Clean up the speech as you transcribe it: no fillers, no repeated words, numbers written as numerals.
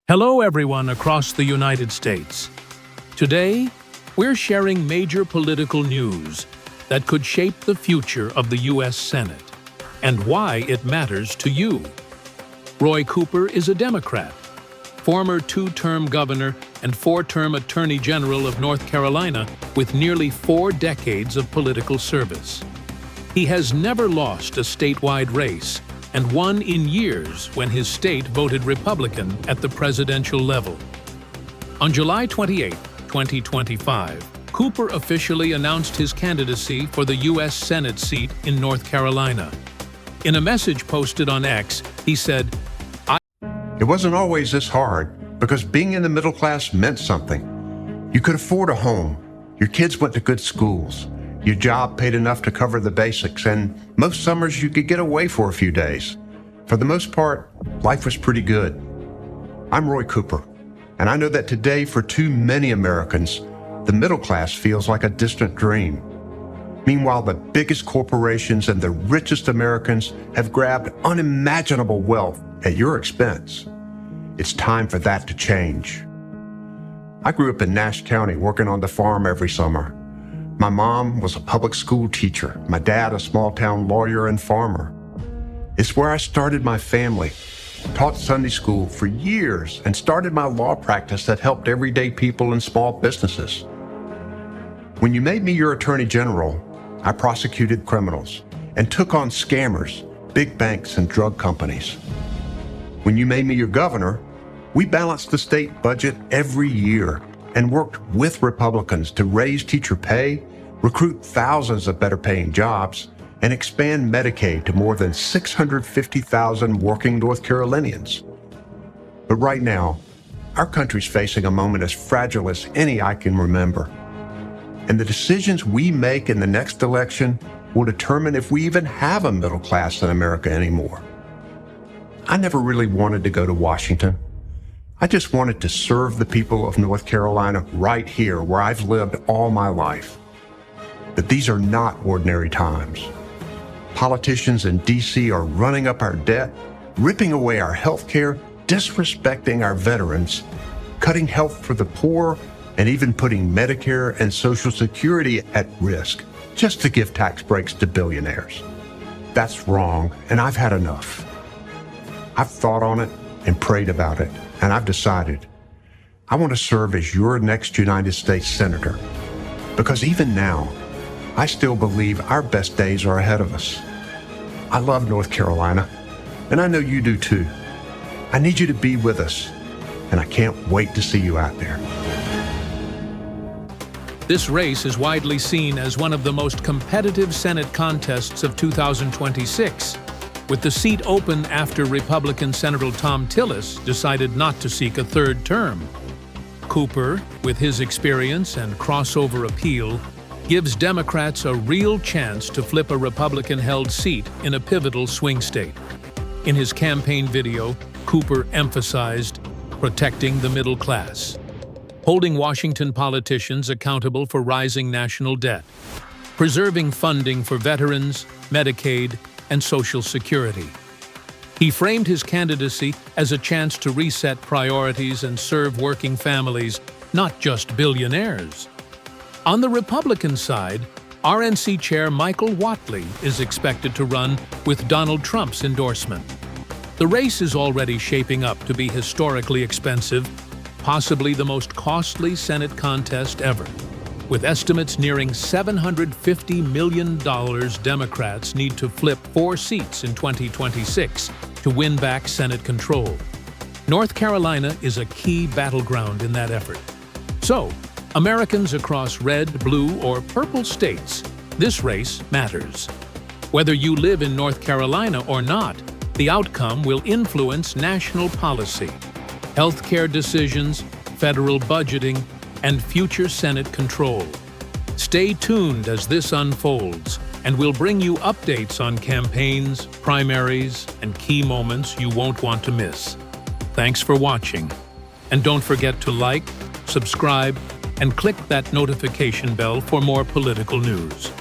Hello everyone across the United States. Today, we're sharing major political news that could shape the future of the U.S. Senate and why it matters to you. Roy Cooper is a Democrat, former two-term governor and four-term Attorney General of North Carolina with nearly 4 decades of political service. He has never lost a statewide race and won in years when his state voted Republican at the presidential level. On July 28, 2025, Cooper officially announced his candidacy for the U.S. Senate seat in North Carolina. In a message posted on X, he said, It wasn't always this hard because being in the middle class meant something. You could afford a home, your kids went to good schools, your job paid enough to cover the basics, and most summers you could get away for a few days. For the most part, life was pretty good. I'm Roy Cooper, and I know that today for too many Americans, the middle class feels like a distant dream. Meanwhile, the biggest corporations and the richest Americans have grabbed unimaginable wealth at your expense. It's time for that to change. I grew up in Nash County working on the farm every summer. My mom was a public school teacher, my dad a small-town lawyer and farmer. It's where I started my family, taught Sunday school for years, and started my law practice that helped everyday people and small businesses. When you made me your Attorney General, I prosecuted criminals and took on scammers, big banks, and drug companies. When you made me your governor, we balanced the state budget every year and worked with Republicans to raise teacher pay, recruit thousands of better-paying jobs, and expand Medicaid to more than 650,000 working North Carolinians. But right now, our country's facing a moment as fragile as any I can remember. And the decisions we make in the next election will determine if we even have a middle class in America anymore. I never really wanted to go to Washington. I just wanted to serve the people of North Carolina right here where I've lived all my life. But these are not ordinary times. Politicians in D.C. are running up our debt, ripping away our health care, disrespecting our veterans, cutting health for the poor, and even putting Medicare and Social Security at risk just to give tax breaks to billionaires. That's wrong, and I've had enough. I've thought on it and prayed about it. And I've decided I want to serve as your next United States Senator. Because even now, I still believe our best days are ahead of us. I love North Carolina, and I know you do too. I need you to be with us, and I can't wait to see you out there. This race is widely seen as one of the most competitive Senate contests of 2026. With the seat open after Republican Senator Thom Tillis decided not to seek a third term. Cooper, with his experience and crossover appeal, gives Democrats a real chance to flip a Republican-held seat in a pivotal swing state. In his campaign video, Cooper emphasized protecting the middle class, holding Washington politicians accountable for rising national debt, preserving funding for veterans, Medicaid, and Social Security. He framed his candidacy as a chance to reset priorities and serve working families, not just billionaires. On the Republican side, RNC Chair Michael Whatley is expected to run with Donald Trump's endorsement. The race is already shaping up to be historically expensive, possibly the most costly Senate contest ever. With estimates nearing $750 million, Democrats need to flip 4 seats in 2026 to win back Senate control. North Carolina is a key battleground in that effort. So, Americans across red, blue, or purple states, this race matters. Whether you live in North Carolina or not, the outcome will influence national policy, healthcare decisions, federal budgeting, and future Senate control. Stay tuned as this unfolds, and we'll bring you updates on campaigns, primaries, and key moments you won't want to miss. Thanks for watching, and don't forget to like, subscribe, and click that notification bell for more political news.